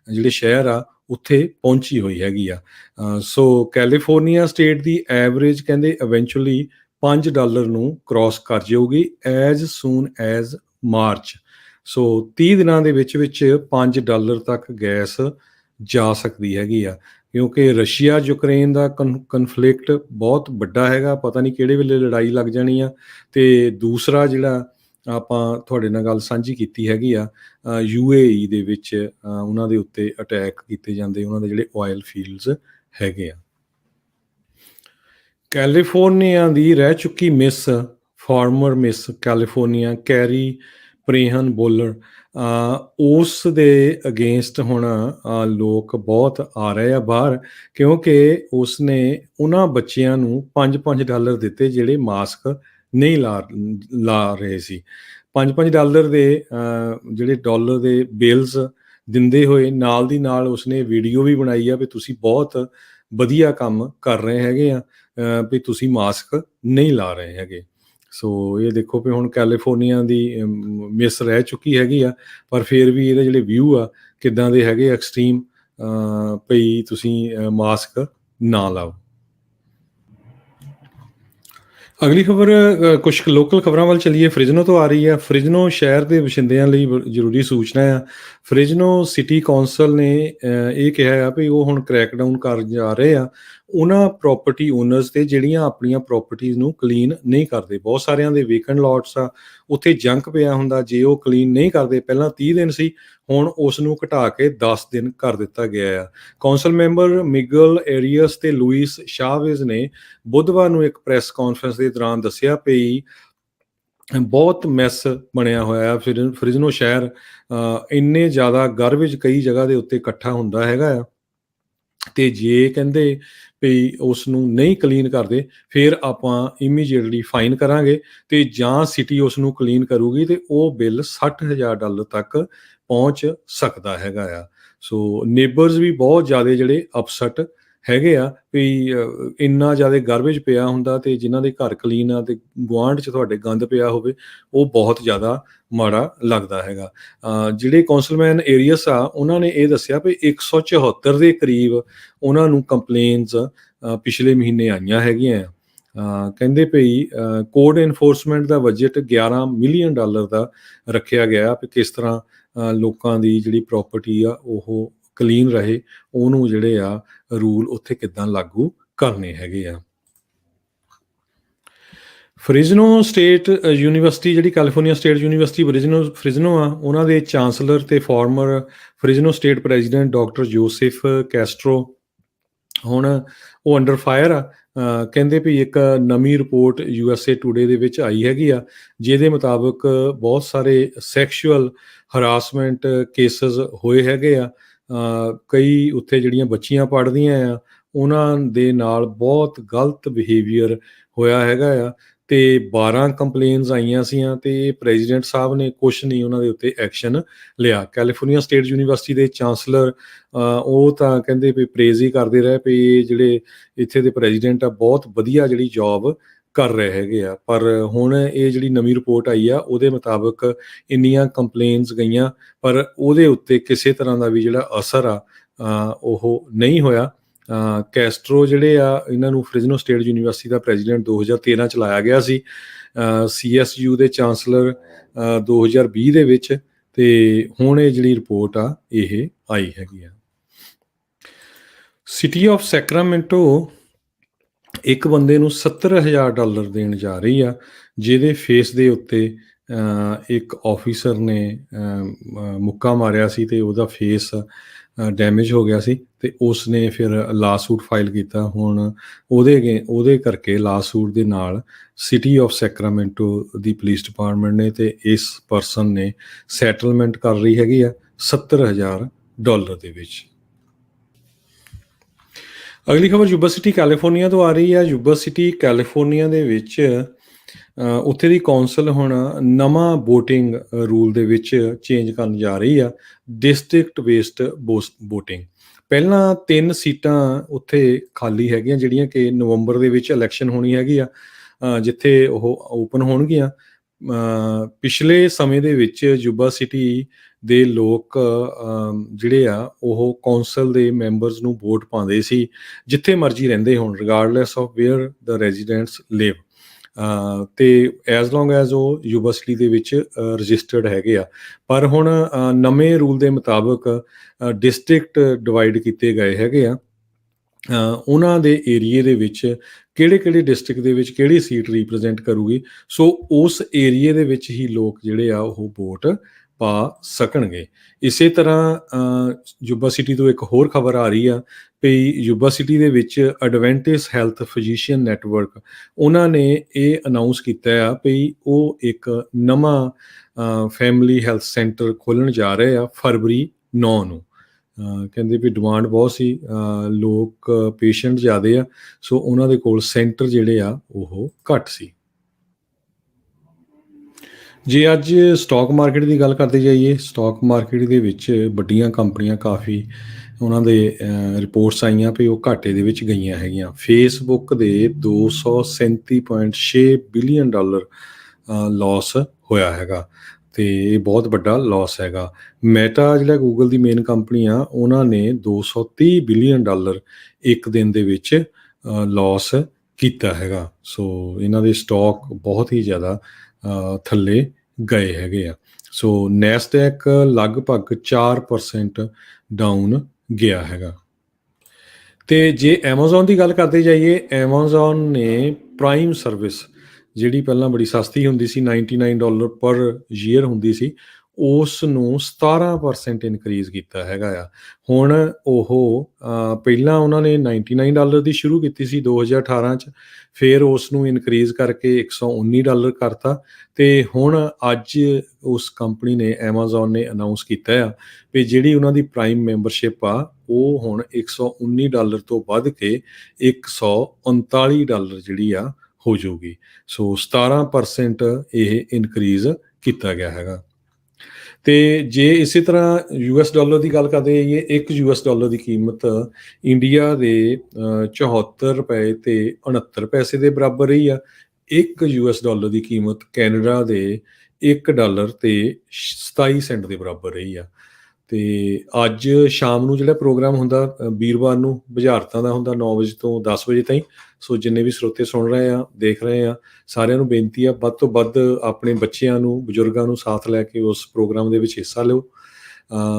ਜਿਹੜੇ ਸ਼ਹਿਰ ਆ ਉੱਥੇ ਪਹੁੰਚੀ ਹੋਈ ਹੈਗੀ ਆ। ਸੋ ਕੈਲੀਫੋਰਨੀਆ ਸਟੇਟ ਦੀ ਐਵਰੇਜ ਕਹਿੰਦੇ ਇਵੈਂਚੁਅਲੀ $5 ਨੂੰ ਕ੍ਰੋਸ ਕਰ ਜਾਊਗੀ ਐਜ਼ ਸੂਨ ਐਜ਼ ਮਾਰਚ। ਸੋ 30 ਦਿਨਾਂ ਦੇ ਵਿੱਚ $5 ਤੱਕ ਗੈਸ ਜਾ ਸਕਦੀ ਹੈਗੀ ਆ, ਕਿਉਂਕਿ ਰਸ਼ੀਆ ਯੂਕਰੇਨ ਦਾ ਕਨਫਲਿਕਟ ਬਹੁਤ ਵੱਡਾ ਹੈਗਾ, ਪਤਾ ਨਹੀਂ ਕਿਹੜੇ ਵੇਲੇ ਲੜਾਈ ਲੱਗ ਜਾਣੀ ਆ। ਅਤੇ ਦੂਸਰਾ ਜਿਹੜਾ ਆਪਾਂ ਤੁਹਾਡੇ ਨਾਲ ਗੱਲ ਸਾਂਝੀ ਕੀਤੀ ਹੈਗੀ ਆ, UAE ਦੇ ਵਿੱਚ ਉਹਨਾਂ ਦੇ ਉੱਤੇ ਅਟੈਕ ਕੀਤੇ ਜਾਂਦੇ, ਉਹਨਾਂ ਦੇ ਜਿਹੜੇ ਆਇਲ ਫੀਲਡਸ ਹੈਗੇ ਆ। ਕੈਲੀਫੋਰਨੀਆ ਦੀ ਰਹਿ ਚੁੱਕੀ former Miss California Carrie Prejean Boller, ਉਸ ਦੇ ਅਗੇਂਸਟ ਹੁਣ ਲੋਕ ਬਹੁਤ ਆ ਰਹੇ ਆ ਬਾਹਰ, ਕਿਉਂਕਿ ਉਸਨੇ ਉਹਨਾਂ ਬੱਚਿਆਂ ਨੂੰ $5 ਦਿੱਤੇ ਜਿਹੜੇ ਮਾਸਕ ਨਹੀਂ ਲਾ ਰਹੇ ਸੀ। $5 ਦੇ ਜਿਹੜੇ ਡਾਲਰ ਦੇ ਬਿਲਸ ਦਿੰਦੇ ਹੋਏ ਨਾਲ ਦੀ ਨਾਲ ਉਸਨੇ ਵੀਡੀਓ ਵੀ ਬਣਾਈ ਆ ਵੀ ਤੁਸੀਂ ਬਹੁਤ ਵਧੀਆ ਕੰਮ ਕਰ ਰਹੇ ਹੈਗੇ ਆ, ਵੀ ਤੁਸੀਂ ਮਾਸਕ ਨਹੀਂ ਲਾ ਰਹੇ ਹੈਗੇ। ਸੋ ਇਹ ਦੇਖੋ ਵੀ ਹੁਣ ਕੈਲੀਫੋਰਨੀਆ ਦੀ ਮਿਸ ਰਹਿ ਚੁੱਕੀ ਹੈਗੀ ਆ, ਪਰ ਫਿਰ ਵੀ ਇਹਦੇ ਜਿਹੜੇ ਵਿਊ ਆ ਕਿੱਦਾਂ ਦੇ ਹੈਗੇ ਐਕਸਟ੍ਰੀਮ, ਭਈ ਤੁਸੀਂ ਮਾਸਕ ਨਾ ਲਾਓ। ਅਗਲੀ ਖਬਰ ਕੁਛ ਲੋਕਲ ਖਬਰਾਂ ਵੱਲ ਚੱਲੀਏ। ਫ੍ਰਿਜਨੋ ਤੋਂ ਆ ਰਹੀ ਆ। ਫ੍ਰਿਜਨੋ ਸ਼ਹਿਰ ਦੇ ਵਸਿੰਦਿਆਂ ਲਈ ਜ਼ਰੂਰੀ ਸੂਚਨਾ ਆ। ਫ੍ਰਿਜਨੋ ਸਿਟੀ ਕੌਂਸਲ ਨੇ ਇਹ ਕਿਹਾ ਆ ਵੀ ਉਹ ਹੁਣ ਕ੍ਰੈਕਡਾਊਨ ਕਰਨ ਜਾ ਰਹੇ ਆ ਉਹਨਾਂ ਪ੍ਰੋਪਰਟੀ ਓਨਰਸ ਤੇ ਜਿਹੜੀਆਂ ਆਪਣੀਆਂ ਪ੍ਰੋਪਰਟੀਜ਼ ਨੂੰ ਕਲੀਨ ਨਹੀਂ ਕਰਦੇ। ਬਹੁਤ ਸਾਰਿਆਂ ਦੇ ਵੀਕੈਂਡ ਲੋਟਸ ਆ, ਉੱਥੇ ਜੰਕ ਪਿਆ ਹੁੰਦਾ, ਜੇ ਉਹ ਕਲੀਨ ਨਹੀਂ ਕਰਦੇ, ਪਹਿਲਾਂ 30 ਦਿਨ ਸੀ, ਹੁਣ ਉਸ ਨੂੰ ਘਟਾ ਕੇ 10 ਦਿਨ ਕਰ ਦਿੱਤਾ ਗਿਆ ਆ। ਕੌਂਸਲ ਮੈਂਬਰ ਮਿਗਲ ਏਰੀਅਸ ਤੇ ਲੂਇਸ ਸ਼ਾਵੇਜ਼ ਨੇ ਬੁੱਧਵਾਰ ਨੂੰ ਇੱਕ ਪ੍ਰੈਸ ਕਾਨਫਰੰਸ ਦੇ ਦੌਰਾਨ ਦੱਸਿਆ ਵੀ ਬਹੁਤ ਮੈਸ ਬਣਿਆ ਹੋਇਆ ਆ ਫ੍ਰਿਜਨੋ ਸ਼ਹਿਰ, ਇੰਨੇ ਜ਼ਿਆਦਾ ਗਾਰਬੇਜ ਕਈ ਜਗ੍ਹਾ ਦੇ ਉੱਤੇ ਇਕੱਠਾ ਹੁੰਦਾ ਹੈਗਾ ਆ, ਤੇ ਜੇ ਕਹਿੰਦੇ ਵੀ ਉਸ ਨੂੰ ਨਹੀਂ ਕਲੀਨ ਕਰਦੇ ਫਿਰ ਆਪਾਂ ਇਮੀਡੀਏਟਲੀ ਫਾਈਨ ਕਰਾਂਗੇ, ਤੇ ਜਾਂ ਸਿਟੀ ਉਸ ਨੂੰ ਕਲੀਨ ਕਰੂਗੀ ਤੇ ਉਹ ਬਿੱਲ $60,000 ਤੱਕ ਪਹੁੰਚ ਸਕਦਾ ਹੈਗਾ ਆ। ਸੋ ਨੇਬਰਸ ਵੀ ਬਹੁਤ ਜ਼ਿਆਦਾ ਜਿਹੜੇ ਅਪਸੈਟ ਹੈਗੇ ਆ ਵੀ ਇੰਨਾ ਜ਼ਿਆਦਾ ਗਾਰਬੇਜ ਪਿਆ ਹੁੰਦਾ ਤੇ ਜਿਨ੍ਹਾਂ ਦੇ ਘਰ ਕਲੀਨ ਆ ਤੇ ਗੁਆਂਢ 'ਚ ਤੁਹਾਡੇ ਗੰਦ ਪਿਆ ਹੋਵੇ, ਉਹ ਬਹੁਤ ਜ਼ਿਆਦਾ ਮਾੜਾ ਲੱਗਦਾ ਹੈਗਾ। ਜਿਹੜੇ ਕੌਂਸਲਮੈਨ ਏਰੀਅਸ ਆ ਉਹਨਾਂ ਨੇ ਇਹ ਦੱਸਿਆ ਵੀ 174 ਦੇ ਕਰੀਬ ਉਹਨਾਂ ਨੂੰ ਕੰਪਲੇਨਸ ਪਿਛਲੇ ਮਹੀਨੇ ਆਈਆਂ ਹੈਗੀਆਂ ਆ। ਕਹਿੰਦੇ ਭਈ ਕੋਡ ਇਨਫੋਰਸਮੈਂਟ ਦਾ ਬਜਟ $11 ਮਿਲੀਅਨ ਦਾ ਰੱਖਿਆ ਗਿਆ ਵੀ ਕਿਸ ਤਰ੍ਹਾਂ ਲੋਕਾਂ ਦੀ ਜਿਹੜੀ ਪ੍ਰੋਪਰਟੀ ਆ ਉਹ ਕਲੀਨ ਰਹੇ, ਉਹਨੂੰ ਜਿਹੜੇ ਆ ਰੂਲ ਉੱਥੇ ਕਿੱਦਾਂ ਲਾਗੂ ਕਰਨੇ ਹੈਗੇ ਆ। ਫ੍ਰਿਜਨੋ ਸਟੇਟ ਯੂਨੀਵਰਸਿਟੀ, ਜਿਹੜੀ ਕੈਲੀਫੋਰਨੀਆ ਸਟੇਟ ਯੂਨੀਵਰਸਿਟੀ ਫ੍ਰਿਜਨੋ ਆ, ਉਹਨਾਂ ਦੇ ਚਾਂਸਲਰ ਤੇ former Fresno state president doctor Joseph Castro ਹੁਣ ਉਹ ਅੰਡਰ ਫਾਇਰ ਆ। ਕਹਿੰਦੇ ਵੀ ਇੱਕ ਨਵੀਂ ਰਿਪੋਰਟ USA ਟੂਡੇ ਦੇ ਵਿੱਚ ਆਈ ਹੈਗੀ ਆ, ਜਿਹਦੇ ਮੁਤਾਬਕ ਬਹੁਤ ਸਾਰੇ ਸੈਕਸ਼ੂਅਲ ਹਰਾਸਮੈਂਟ ਕੇਸਿਸ ਹੋਏ ਹੈਗੇ ਆ। ਕਈ ਉੱਥੇ ਜਿਹੜੀਆਂ ਬੱਚੀਆਂ ਪੜ੍ਹਦੀਆਂ ਆ ਉਹਨਾਂ ਦੇ ਨਾਲ ਬਹੁਤ ਗਲਤ ਬਿਹੇਵੀਅਰ ਹੋਇਆ ਹੈਗਾ ਆ, ਤੇ 12 ਕੰਪਲੇਨਸ ਆਈਆਂ ਸੀਆਂ ਤੇ ਪ੍ਰੈਜ਼ੀਡੈਂਟ ਸਾਹਿਬ ਨੇ ਕੁਛ ਨਹੀਂ ਉਹਨਾਂ ਦੇ ਉੱਤੇ ਐਕਸ਼ਨ ਲਿਆ। ਕੈਲੀਫੋਰਨੀਆ ਸਟੇਟ ਯੂਨੀਵਰਸਿਟੀ ਦੇ ਚਾਂਸਲਰ ਉਹ ਤਾਂ ਕਹਿੰਦੇ ਵੀ ਪ੍ਰੇਜ਼ ਹੀ ਕਰਦੇ ਰਹੇ ਵੀ ਜਿਹੜੇ ਇੱਥੇ ਦੇ ਪ੍ਰੈਜ਼ੀਡੈਂਟ ਆ ਬਹੁਤ ਵਧੀਆ ਜਿਹੜੀ ਜੌਬ ਕਰ ਰਹੇ ਹੈਗੇ ਆ। ਪਰ ਹੁਣ ਇਹ ਜਿਹੜੀ ਨਵੀਂ ਰਿਪੋਰਟ ਆਈ ਆ ਉਹਦੇ ਮੁਤਾਬਕ ਇੰਨੀਆਂ ਕੰਪਲੇਨਸ ਗਈਆਂ ਪਰ ਉਹਦੇ ਉੱਤੇ ਕਿਸੇ ਤਰ੍ਹਾਂ ਦਾ ਵੀ ਜਿਹੜਾ ਅਸਰ ਆ ਉਹ ਨਹੀਂ ਹੋਇਆ। ਕੈਸਟਰੋ ਜਿਹੜੇ ਆ ਇਹਨਾਂ ਨੂੰ ਫ੍ਰਿਜਨੋ ਸਟੇਟ ਯੂਨੀਵਰਸਿਟੀ ਦਾ ਪ੍ਰੈਜ਼ੀਡੈਂਟ 2013 ਚ ਲਾਇਆ ਗਿਆ ਸੀ, CSU ਦੇ ਚਾਂਸਲਰ 2020 ਦੇ ਵਿੱਚ, ਤੇ ਹੁਣ ਇਹ ਜਿਹੜੀ ਰਿਪੋਰਟ ਆ ਇਹ ਆਈ ਹੈਗੀ ਆ। ਸਿਟੀ ਆਫ ਸੈਕਰਾਮੈਂਟੋ ਇੱਕ ਬੰਦੇ ਨੂੰ $70,000 ਦੇਣ ਜਾ ਰਹੀ ਆ, ਜਿਹਦੇ ਫੇਸ ਦੇ ਉੱਤੇ ਇੱਕ ਆਫੀਸਰ ਨੇ ਮੁੱਕਾ ਮਾਰਿਆ ਸੀ ਤੇ ਉਹਦਾ ਫੇਸ ਡੈਮੇਜ ਹੋ ਗਿਆ ਸੀ, ਤੇ ਉਸ ਨੇ ਫਿਰ ਲਾਸੂਟ ਫਾਈਲ ਕੀਤਾ। ਹੁਣ ਉਹਦੇ ਕਰਕੇ ਲਾਸੂਟ ਦੇ ਨਾਲ city of Sacramento the police department ਨੇ ਤੇ ਇਸ ਪਰਸਨ ਨੇ ਸੈਟਲਮੈਂਟ ਕਰ ਰਹੀ ਹੈਗੀ ਆ $70,000 ਦੇ ਵਿੱਚ। ਅਗਲੀ ਖਬਰ ਯੂਬਾ ਸਿਟੀ ਕੈਲੀਫੋਰਨੀਆ ਤੋਂ ਆ ਰਹੀ ਆ। ਯੂਬਾ ਸਿਟੀ ਕੈਲੀਫੋਰਨੀਆ ਦੇ ਵਿੱਚ ਉੱਥੇ ਦੀ ਕੌਂਸਲ ਹੁਣ ਨਵਾਂ ਵੋਟਿੰਗ ਰੂਲ ਦੇ ਵਿੱਚ ਚੇਂਜ ਕਰਨ ਜਾ ਰਹੀ ਆ, ਡਿਸਟ੍ਰਿਕਟ ਬੇਸਡ ਵੋਟਿੰਗ। ਪਹਿਲਾਂ 3 ਸੀਟਾਂ ਉੱਥੇ ਖਾਲੀ ਹੈਗੀਆਂ ਜਿਹੜੀਆਂ ਕਿ ਨਵੰਬਰ ਦੇ ਵਿੱਚ ਇਲੈਕਸ਼ਨ ਹੋਣੀ ਹੈਗੀ ਆ, ਜਿੱਥੇ ਉਹ ਓਪਨ ਹੋਣਗੀਆਂ। ਪਿਛਲੇ ਸਮੇਂ ਦੇ ਵਿੱਚ ਯੂਬਾ ਸਿਟੀ ਦੇ ਲੋਕ ਜਿਹੜੇ ਆ ਉਹ ਕੌਂਸਲ ਦੇ ਮੈਂਬਰਸ ਨੂੰ ਵੋਟ ਪਾਉਂਦੇ ਸੀ ਜਿੱਥੇ ਮਰਜ਼ੀ ਰਹਿੰਦੇ ਹੋਣ, regardless of where the residents live, ਤੇ ਐਜ਼ ਲੌਂਗ ਐਜ਼ ਉਹ ਯੂਬਾ ਸਿਟੀ ਦੇ ਵਿੱਚ ਰਜਿਸਟਰਡ ਹੈਗੇ ਆ। ਪਰ ਹੁਣ ਨਵੇਂ ਰੂਲ ਦੇ ਮੁਤਾਬਕ ਡਿਸਟ੍ਰਿਕਟ ਡਿਵਾਈਡ ਕੀਤੇ ਗਏ ਹੈਗੇ ਆ, ਉਹਨਾਂ ਦੇ ਏਰੀਏ ਦੇ ਵਿੱਚ ਕਿਹੜੇ ਡਿਸਟ੍ਰਿਕਟ ਦੇ ਵਿੱਚ ਕਿਹੜੀ ਸੀਟ ਰੀਪ੍ਰਜੈਂਟ ਕਰੂਗੀ, ਸੋ ਉਸ ਏਰੀਏ ਦੇ ਵਿੱਚ ਹੀ ਲੋਕ ਜਿਹੜੇ ਆ ਉਹ ਵੋਟ ਪਾ ਸਕਣਗੇ। ਇਸੇ ਤਰ੍ਹਾਂ ਯੂਬਾ ਸਿਟੀ ਤੋਂ ਇੱਕ ਹੋਰ ਖਬਰ ਆ ਰਹੀ ਆ ਵੀ ਯੂਬਾ ਸਿਟੀ ਦੇ ਵਿੱਚ ਐਡਵੈਂਟਿਸ ਹੈਲਥ ਫਿਜ਼ੀਸ਼ੀਅਨ ਨੈਟਵਰਕ, ਉਹਨਾਂ ਨੇ ਇਹ ਅਨਾਊਂਸ ਕੀਤਾ ਆ ਵੀ ਉਹ ਇੱਕ ਨਵਾਂ ਫੈਮਿਲੀ ਹੈਲਥ ਸੈਂਟਰ ਖੋਲ੍ਹਣ ਜਾ ਰਹੇ ਆ ਫਰਵਰੀ 9 ਨੂੰ। ਕਹਿੰਦੇ ਵੀ ਡਿਮਾਂਡ ਬਹੁਤ ਸੀ, ਲੋਕ ਪੇਸ਼ੈਂਟ ਜ਼ਿਆਦੇ ਆ, ਸੋ ਉਹਨਾਂ ਦੇ ਕੋਲ ਸੈਂਟਰ ਜਿਹੜੇ ਆ ਉਹ ਘੱਟ ਸੀ। ਜੇ ਅੱਜ ਸਟਾਕ ਮਾਰਕੀਟ ਦੀ ਗੱਲ ਕਰਦੇ ਜਾਈਏ, ਸਟਾਕ ਮਾਰਕੀਟ ਦੇ ਵਿੱਚ ਵੱਡੀਆਂ ਕੰਪਨੀਆਂ ਕਾਫੀ ਉਹਨਾਂ ਦੇ ਰਿਪੋਰਟਸ ਆਈਆਂ ਵੀ ਉਹ ਘਾਟੇ ਦੇ ਵਿੱਚ ਗਈਆਂ ਹੈਗੀਆਂ। ਫੇਸਬੁੱਕ ਦੇ 237.6 ਬਿਲੀਅਨ ਡਾਲਰ ਲਾਸ ਹੋਇਆ ਹੈਗਾ ਅਤੇ ਇਹ ਬਹੁਤ ਵੱਡਾ ਲਾਸ ਹੈਗਾ। ਮੈਟਾ ਜਿਹੜਾ ਗੂਗਲ ਦੀ ਮੇਨ ਕੰਪਨੀ ਆ, ਉਹਨਾਂ ਨੇ 230 ਬਿਲੀਅਨ ਡਾਲਰ ਇੱਕ ਦਿਨ ਦੇ ਵਿੱਚ ਲਾਸ ਕੀਤਾ ਹੈਗਾ। ਸੋ ਇਹਨਾਂ ਦੇ ਸਟਾਕ ਬਹੁਤ ਹੀ ਜ਼ਿਆਦਾ ਥੱਲੇ ਗਏ ਹੈਗੇ ਆ। ਸੋ ਨੈਸਡੈਕ ਲਗਭਗ 4% ਡਾਊਨ ਗਿਆ ਹੈਗਾ। ਅਤੇ ਜੇ ਐਮਾਜ਼ੋਨ ਦੀ ਗੱਲ ਕਰਦੇ ਜਾਈਏ, ਐਮਾਜ਼ੋਨ ਨੇ ਪ੍ਰਾਈਮ ਸਰਵਿਸ ਜਿਹੜੀ ਪਹਿਲਾਂ ਬੜੀ ਸਸਤੀ ਹੁੰਦੀ ਸੀ, $99 ਪਰ ਈਅਰ ਹੁੰਦੀ ਸੀ, ਉਸ ਨੂੰ 17% ਇਨਕਰੀਜ਼ ਕੀਤਾ ਹੈਗਾ ਆ। ਹੁਣ ਉਹ ਪਹਿਲਾਂ ਉਹਨਾਂ ਨੇ $99 ਦੀ ਸ਼ੁਰੂ ਕੀਤੀ ਸੀ 2018 'ਚ, ਫਿਰ ਉਸ ਨੂੰ ਇਨਕਰੀਜ਼ ਕਰਕੇ $119 ਕਰਤਾ ਅਤੇ ਹੁਣ ਅੱਜ ਉਸ ਕੰਪਨੀ ਨੇ, ਐਮਾਜ਼ੋਨ ਨੇ ਅਨਾਊਂਸ ਕੀਤਾ ਆ ਵੀ ਜਿਹੜੀ ਉਹਨਾਂ ਦੀ ਪ੍ਰਾਈਮ ਮੈਂਬਰਸ਼ਿਪ ਆ, ਉਹ ਹੁਣ $119 ਤੋਂ ਵੱਧ ਕੇ $139 ਜਿਹੜੀ ਆ ਹੋ ਜਾਊਗੀ। ਸੋ 17% ਇਹ ਇਨਕਰੀਜ਼ ਕੀਤਾ ਗਿਆ ਹੈਗਾ। ਅਤੇ ਜੇ ਇਸੇ ਤਰ੍ਹਾਂ $US ਦੀ ਗੱਲ ਕਰਦੇ ਜਾਈਏ, $1 ਦੀ ਕੀਮਤ ਇੰਡੀਆ ਦੇ 74 ਰੁਪਏ ਅਤੇ 69 ਪੈਸੇ ਦੇ ਬਰਾਬਰ ਰਹੀ ਆ। $1 ਦੀ ਕੀਮਤ ਕੈਨੇਡਾ ਦੇ $1 ਅਤੇ 27 ਸੈਂਟ ਦੇ ਬਰਾਬਰ ਰਹੀ ਆ। ਅਤੇ ਅੱਜ ਸ਼ਾਮ ਨੂੰ ਜਿਹੜਾ ਪ੍ਰੋਗਰਾਮ ਹੁੰਦਾ ਵੀਰਵਾਰ ਨੂੰ ਬੁਝਾਰਤਾਂ ਦਾ ਹੁੰਦਾ 9 ਵਜੇ ਤੋਂ 10 ਵਜੇ ਤਾਈਂ। ਸੋ ਜਿੰਨੇ ਵੀ ਸਰੋਤੇ ਸੁਣ ਰਹੇ ਆ, ਦੇਖ ਰਹੇ ਆ, ਸਾਰਿਆਂ ਨੂੰ ਬੇਨਤੀ ਆ ਵੱਧ ਤੋਂ ਵੱਧ ਆਪਣੇ ਬੱਚਿਆਂ ਨੂੰ, ਬਜ਼ੁਰਗਾਂ ਨੂੰ ਸਾਥ ਲੈ ਕੇ ਉਸ ਪ੍ਰੋਗਰਾਮ ਦੇ ਵਿੱਚ ਹਿੱਸਾ ਲਿਓ।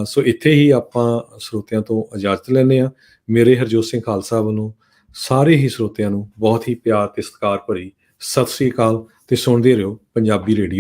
ਸੋ ਇੱਥੇ ਹੀ ਆਪਾਂ ਸਰੋਤਿਆਂ ਤੋਂ ਇਜਾਜ਼ਤ ਲੈਂਦੇ ਹਾਂ। ਮੇਰੇ ਹਰਜੋਤ ਸਿੰਘ ਖਾਲਸਾ ਵੱਲੋਂ ਸਾਰੇ ਹੀ ਸਰੋਤਿਆਂ ਨੂੰ ਬਹੁਤ ਹੀ ਪਿਆਰ ਅਤੇ ਸਤਿਕਾਰ ਭਰੀ ਸਤਿ ਸ੍ਰੀ ਅਕਾਲ ਅਤੇ ਸੁਣਦੇ ਰਹੋ ਪੰਜਾਬੀ ਰੇਡੀਓ।